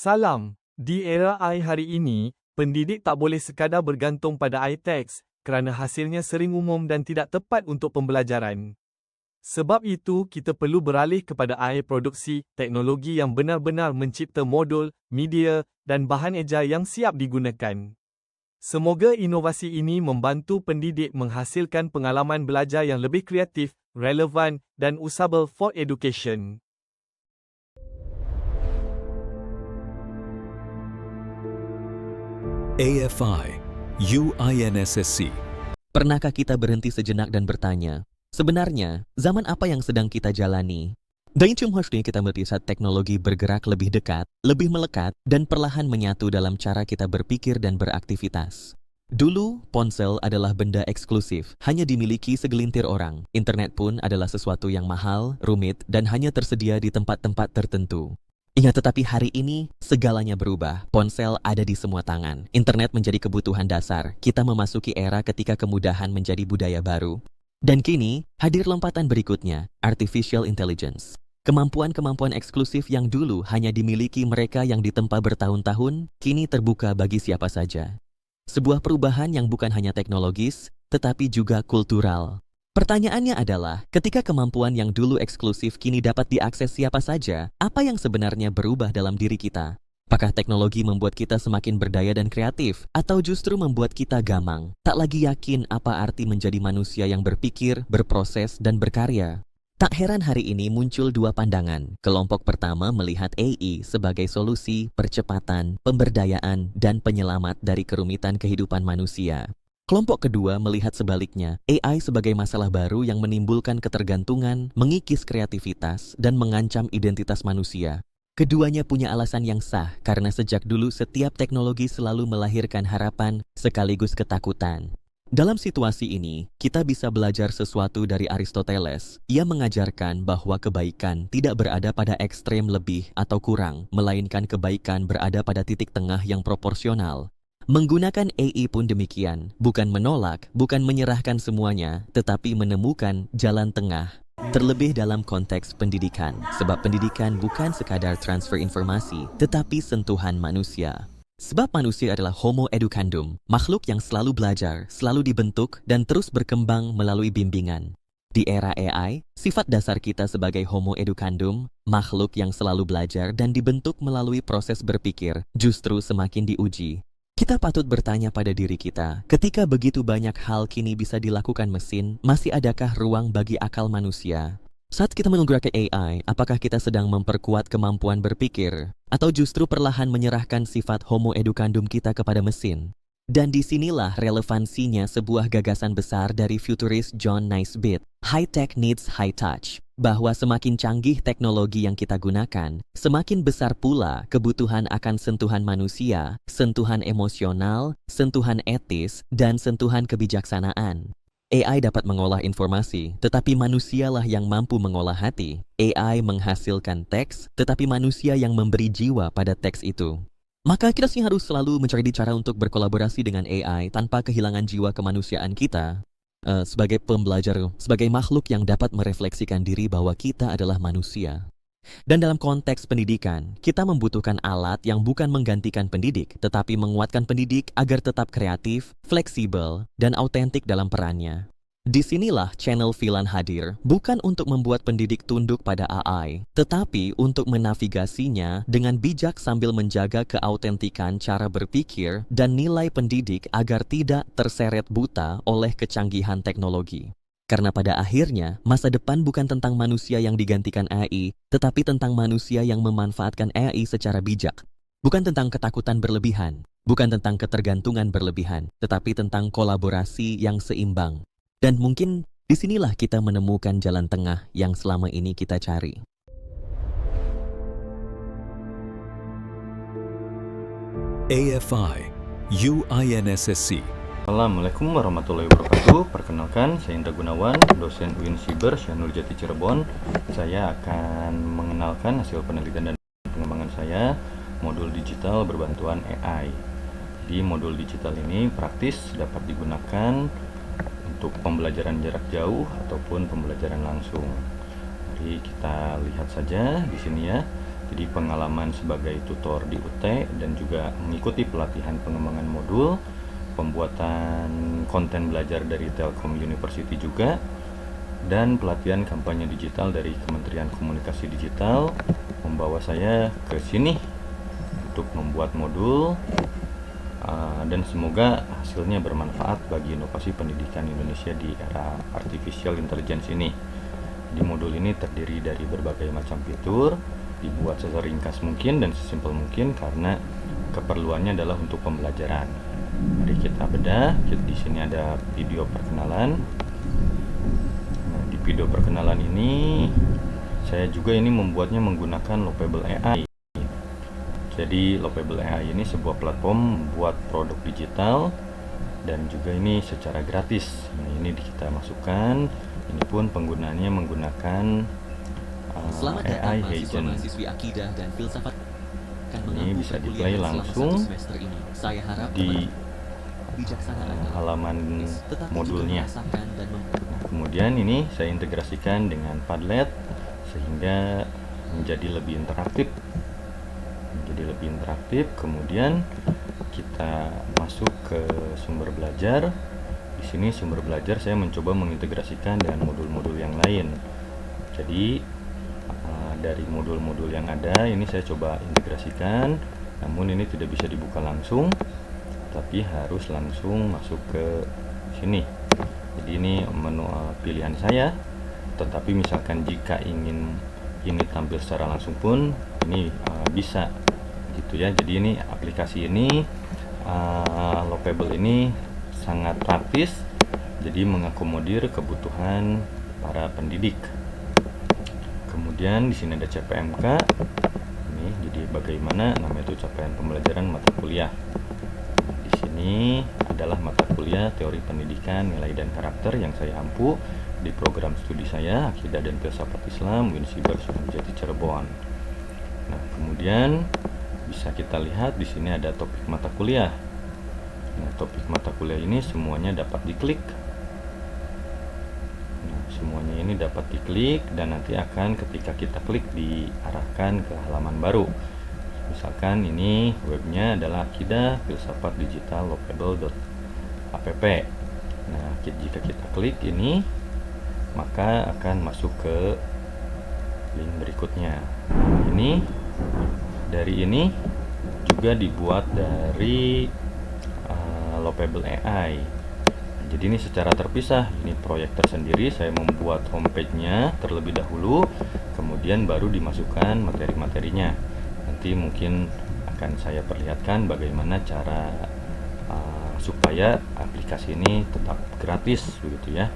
Salam. Di era AI hari ini, pendidik tak boleh sekadar bergantung pada iText kerana hasilnya sering umum dan tidak tepat untuk pembelajaran. Sebab itu, kita perlu beralih kepada AI produksi teknologi yang benar-benar mencipta modul, media dan bahan eja yang siap digunakan. Semoga inovasi ini membantu pendidik menghasilkan pengalaman belajar yang lebih kreatif, relevan dan usable for education. AFI, UINSSC. Pernahkah kita berhenti sejenak dan bertanya, sebenarnya zaman apa yang sedang kita jalani? Dalam ini kita melihat teknologi bergerak lebih dekat, lebih melekat, dan perlahan menyatu dalam cara kita berpikir dan beraktivitas. Dulu, ponsel adalah benda eksklusif, hanya dimiliki segelintir orang. Internet pun adalah sesuatu yang mahal, rumit, dan hanya tersedia di tempat-tempat tertentu. Ingat, tetapi hari ini segalanya berubah. Ponsel ada di semua tangan. Internet menjadi kebutuhan dasar. Kita memasuki era ketika kemudahan menjadi budaya baru. Dan kini, hadir lompatan berikutnya, Artificial Intelligence. Kemampuan-kemampuan eksklusif yang dulu hanya dimiliki mereka yang ditempa bertahun-tahun, kini terbuka bagi siapa saja. Sebuah perubahan yang bukan hanya teknologis, tetapi juga kultural. Pertanyaannya adalah, ketika kemampuan yang dulu eksklusif kini dapat diakses siapa saja, apa yang sebenarnya berubah dalam diri kita? Apakah teknologi membuat kita semakin berdaya dan kreatif, atau justru membuat kita gamang, tak lagi yakin apa arti menjadi manusia yang berpikir, berproses, dan berkarya? Tak heran hari ini muncul dua pandangan. Kelompok pertama melihat AI sebagai solusi, percepatan, pemberdayaan, dan penyelamat dari kerumitan kehidupan manusia. Kelompok kedua melihat sebaliknya, AI sebagai masalah baru yang menimbulkan ketergantungan, mengikis kreativitas, dan mengancam identitas manusia. Keduanya punya alasan yang sah, karena sejak dulu setiap teknologi selalu melahirkan harapan sekaligus ketakutan. Dalam situasi ini, kita bisa belajar sesuatu dari Aristoteles. Ia mengajarkan bahwa kebaikan tidak berada pada ekstrem lebih atau kurang, melainkan kebaikan berada pada titik tengah yang proporsional. Menggunakan AI pun demikian, bukan menolak, bukan menyerahkan semuanya, tetapi menemukan jalan tengah. Terlebih dalam konteks pendidikan, sebab pendidikan bukan sekadar transfer informasi, tetapi sentuhan manusia. Sebab manusia adalah Homo educandum, makhluk yang selalu belajar, selalu dibentuk, dan terus berkembang melalui bimbingan. Di era AI, sifat dasar kita sebagai Homo educandum, makhluk yang selalu belajar dan dibentuk melalui proses berpikir, justru semakin diuji. Kita patut bertanya pada diri kita, ketika begitu banyak hal kini bisa dilakukan mesin, masih adakah ruang bagi akal manusia? Saat kita menggunakan AI, apakah kita sedang memperkuat kemampuan berpikir? Atau justru perlahan menyerahkan sifat Homo educandum kita kepada mesin? Dan disinilah relevansinya sebuah gagasan besar dari futuris John Naisbitt, High Tech Needs High Touch, bahwa semakin canggih teknologi yang kita gunakan, semakin besar pula kebutuhan akan sentuhan manusia, sentuhan emosional, sentuhan etis, dan sentuhan kebijaksanaan. AI dapat mengolah informasi, tetapi manusialah yang mampu mengolah hati. AI menghasilkan teks, tetapi manusia yang memberi jiwa pada teks itu. Maka kita harus selalu mencari cara untuk berkolaborasi dengan AI tanpa kehilangan jiwa kemanusiaan kita. Sebagai pembelajar, sebagai makhluk yang dapat merefleksikan diri bahwa kita adalah manusia. Dan dalam konteks pendidikan, kita membutuhkan alat yang bukan menggantikan pendidik, tetapi menguatkan pendidik agar tetap kreatif, fleksibel, dan autentik dalam perannya. Disinilah channel Filan hadir, bukan untuk membuat pendidik tunduk pada AI, tetapi untuk menavigasinya dengan bijak sambil menjaga keautentikan cara berpikir dan nilai pendidik agar tidak terseret buta oleh kecanggihan teknologi. Karena pada akhirnya, masa depan bukan tentang manusia yang digantikan AI, tetapi tentang manusia yang memanfaatkan AI secara bijak. Bukan tentang ketakutan berlebihan, bukan tentang ketergantungan berlebihan, tetapi tentang kolaborasi yang seimbang. Dan mungkin disinilah kita menemukan jalan tengah yang selama ini kita cari. AFI, UINSSC. Assalamualaikum warahmatullahi wabarakatuh. Perkenalkan, saya Indra Gunawan, dosen UIN Siber Syahnur Jati Cirebon. Saya akan mengenalkan hasil penelitian dan pengembangan saya, modul digital berbantuan AI. Di modul digital ini praktis dapat digunakan untuk pembelajaran jarak jauh ataupun pembelajaran langsung. Mari kita lihat saja di sini ya. Jadi pengalaman sebagai tutor di UT dan juga mengikuti pelatihan pengembangan modul, pembuatan konten belajar dari Telkom University juga, dan pelatihan kampanye digital dari Kementerian Komunikasi Digital membawa saya ke sini untuk membuat modul, dan semoga hasilnya bermanfaat bagi inovasi pendidikan Indonesia di era artificial intelligence ini. Di modul ini terdiri dari berbagai macam fitur, dibuat seringkas mungkin dan sesimpel mungkin karena keperluannya adalah untuk pembelajaran. Mari kita bedah. Di sini ada video perkenalan. Nah, di video perkenalan ini saya juga ini membuatnya menggunakan Lovable AI. Jadi Lovable AI ini sebuah platform buat produk digital dan juga ini secara gratis. Nah, ini kita masukkan. Ini pun penggunaannya menggunakan Selamat datang AI mahasiswa agent. mahasiswi akidah dan filsafat. Ini bisa di-play langsung Saya harap di bijaksana halaman tetapi modulnya. juga merasakan dan Nah, kemudian ini saya integrasikan dengan Padlet sehingga menjadi lebih interaktif. Kemudian kita masuk ke sumber belajar. Di sini sumber belajar saya mencoba mengintegrasikan dengan modul-modul yang lain. Jadi dari modul-modul yang ada ini saya coba integrasikan, namun ini tidak bisa dibuka langsung, tapi harus langsung masuk ke sini. Jadi ini menu pilihan saya, tetapi misalkan jika ingin ini tampil secara langsung pun ini bisa gitu ya. Jadi ini aplikasi ini Lovable ini sangat praktis, jadi mengakomodir kebutuhan para pendidik. Kemudian di sini ada CPMK. Ini jadi bagaimana namanya itu capaian pembelajaran mata kuliah. Di sini adalah mata kuliah teori pendidikan, nilai dan karakter yang saya ampu di program studi saya Akidah dan Filsafat Islam Unsiber Sunan Jati Cirebon. Nah, kemudian bisa kita lihat di sini ada topik mata kuliah. Nah, topik mata kuliah ini semuanya dapat diklik. Nah, semuanya ini dapat diklik dan nanti akan ketika kita klik diarahkan ke halaman baru. Misalkan ini webnya adalah Akidah Filsafat Digital Lovable.app. Nah, jika kita klik ini maka akan masuk ke link berikutnya. Ini dari ini juga dibuat dari Lovable AI. Jadi ini secara terpisah, ini proyek tersendiri. Saya membuat homepage-nya terlebih dahulu, kemudian baru dimasukkan materi-materinya. Nanti mungkin akan saya perlihatkan bagaimana cara supaya aplikasi ini tetap gratis begitu ya.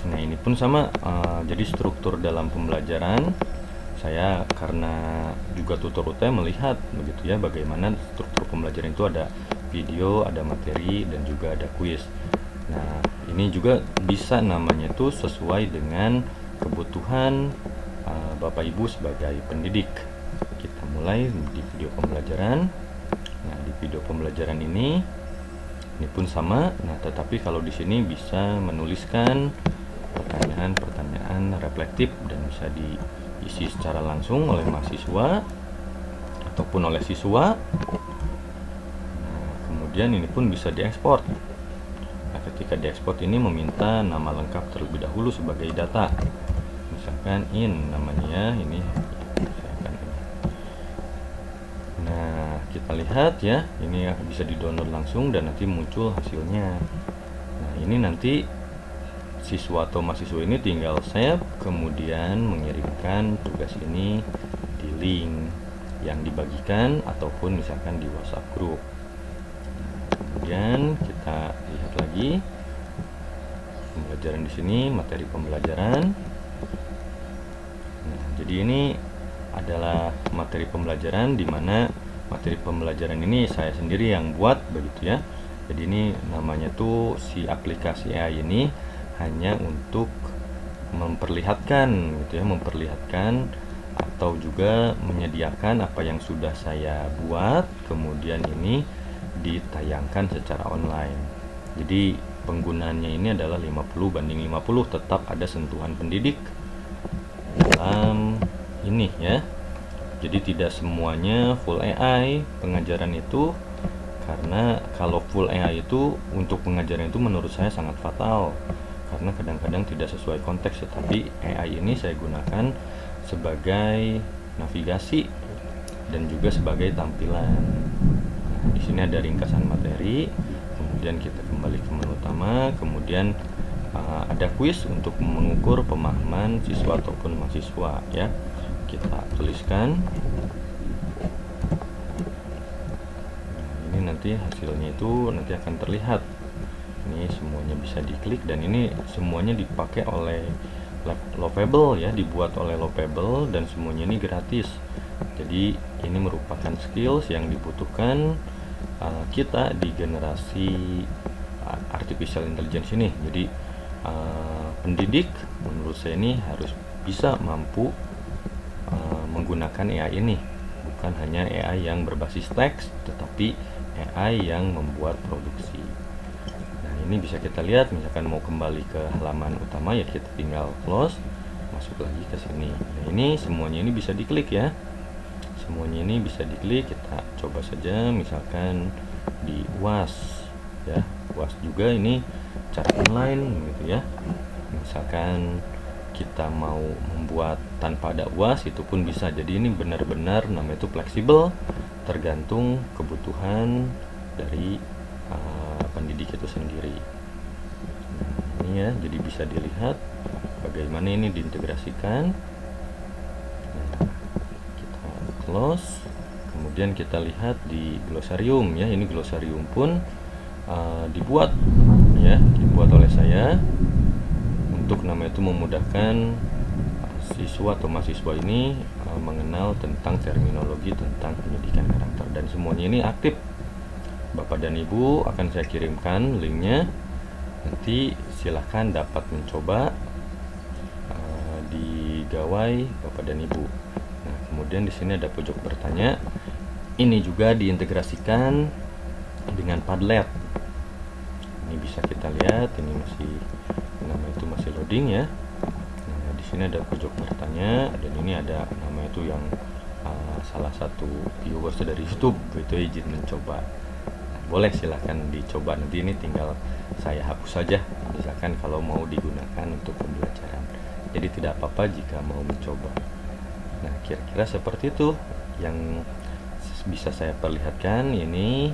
Nah, ini pun sama, jadi struktur dalam pembelajaran saya karena juga tutor UT melihat begitu ya bagaimana struktur pembelajaran itu ada video, ada materi dan juga ada kuis. Nah, ini juga bisa namanya itu sesuai dengan kebutuhan Bapak Ibu sebagai pendidik. Kita mulai di video pembelajaran. Nah, di video pembelajaran ini pun sama. Nah, tetapi kalau di sini bisa menuliskan pertanyaan-pertanyaan reflektif dan bisa diisi secara langsung oleh mahasiswa ataupun oleh siswa. Nah, kemudian ini pun bisa diekspor. Nah, ketika diekspor ini meminta nama lengkap terlebih dahulu sebagai data. Misalkan namanya ini. Nah, kita lihat ya, ini bisa di-download langsung dan nanti muncul hasilnya. Nah, ini nanti siswa atau mahasiswa ini tinggal save, kemudian mengirimkan tugas ini di link yang dibagikan ataupun misalkan di WhatsApp group. Kemudian kita lihat lagi pembelajaran di sini, materi pembelajaran. Nah, jadi ini adalah materi pembelajaran di mana materi pembelajaran ini saya sendiri yang buat begitu ya. Jadi ini namanya tuh si aplikasi AI ini hanya untuk memperlihatkan gitu ya, memperlihatkan atau juga menyediakan apa yang sudah saya buat, kemudian ini ditayangkan secara online. Jadi penggunaannya ini adalah 50/50, tetap ada sentuhan pendidik dalam ini ya. Jadi tidak semuanya full AI pengajaran itu, karena kalau full AI itu untuk pengajaran itu menurut saya sangat fatal, karena kadang-kadang tidak sesuai konteks. Tetapi AI ini saya gunakan sebagai navigasi dan juga sebagai tampilan. Nah, di sini ada ringkasan materi, kemudian kita kembali ke menu utama, kemudian ada kuis untuk mengukur pemahaman siswa ataupun mahasiswa ya. Kita tuliskan. Nah, ini nanti hasilnya itu nanti akan terlihat. Ini semuanya bisa diklik dan ini semuanya dipakai oleh Lovable ya, dibuat oleh Lovable dan semuanya ini gratis. Jadi ini merupakan skills yang dibutuhkan kita di generasi artificial intelligence ini. Jadi pendidik menurut saya ini harus bisa mampu menggunakan AI ini, bukan hanya AI yang berbasis teks, tetapi AI yang membuat produksi. Nah, ini bisa kita lihat, misalkan mau kembali ke halaman utama ya, kita tinggal close, masuk lagi ke sini. Nah, ini semuanya ini bisa diklik ya. Semuanya ini bisa diklik. Kita coba saja misalkan di UAS ya. UAS juga ini cara online gitu ya. Misalkan kita mau membuat tanpa ada UAS itu pun bisa. Jadi ini benar-benar namanya itu fleksibel, tergantung kebutuhan dari pendidik itu sendiri. Nah, ini ya, jadi bisa dilihat bagaimana ini diintegrasikan. Nah, kita close, kemudian kita lihat di glosarium ya. Ini glosarium pun dibuat ya, dibuat oleh saya untuk namanya itu memudahkan siswa atau mahasiswa ini mengenal tentang terminologi tentang pendidikan karakter, dan semuanya ini aktif. Bapak dan Ibu akan saya kirimkan linknya, nanti silahkan dapat mencoba di gawai Bapak dan Ibu. Nah, kemudian di sini ada pojok bertanya, ini juga diintegrasikan dengan Padlet. Ini bisa kita lihat, ini masih masih loading ya. Nah, di sini ada pojok bertanya dan ini ada nama itu yang salah satu viewers dari YouTube itu izin mencoba. Nah, boleh silahkan dicoba, nanti ini tinggal saya hapus saja misalkan kalau mau digunakan untuk pembelajaran. Jadi tidak apa-apa jika mau mencoba. Nah, kira-kira seperti itu yang bisa saya perlihatkan. Ini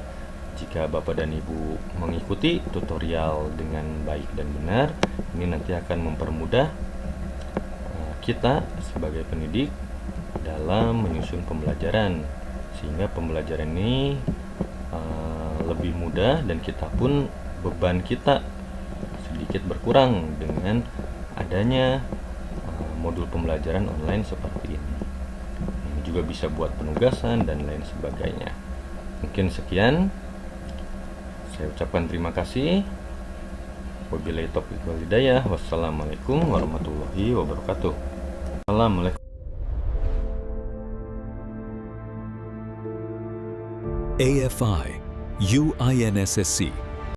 jika Bapak dan Ibu mengikuti tutorial dengan baik dan benar, ini nanti akan mempermudah kita sebagai pendidik dalam menyusun pembelajaran, sehingga pembelajaran ini lebih mudah dan kita pun beban kita sedikit berkurang dengan adanya modul pembelajaran online seperti ini. Ini juga bisa buat penugasan dan lain sebagainya. Mungkin sekian. Saya ucapkan terima kasih. Wabillahi taufiq wal hidayah. Wassalamualaikum warahmatullahi wabarakatuh. Assalamualaikum. AFI UINSSC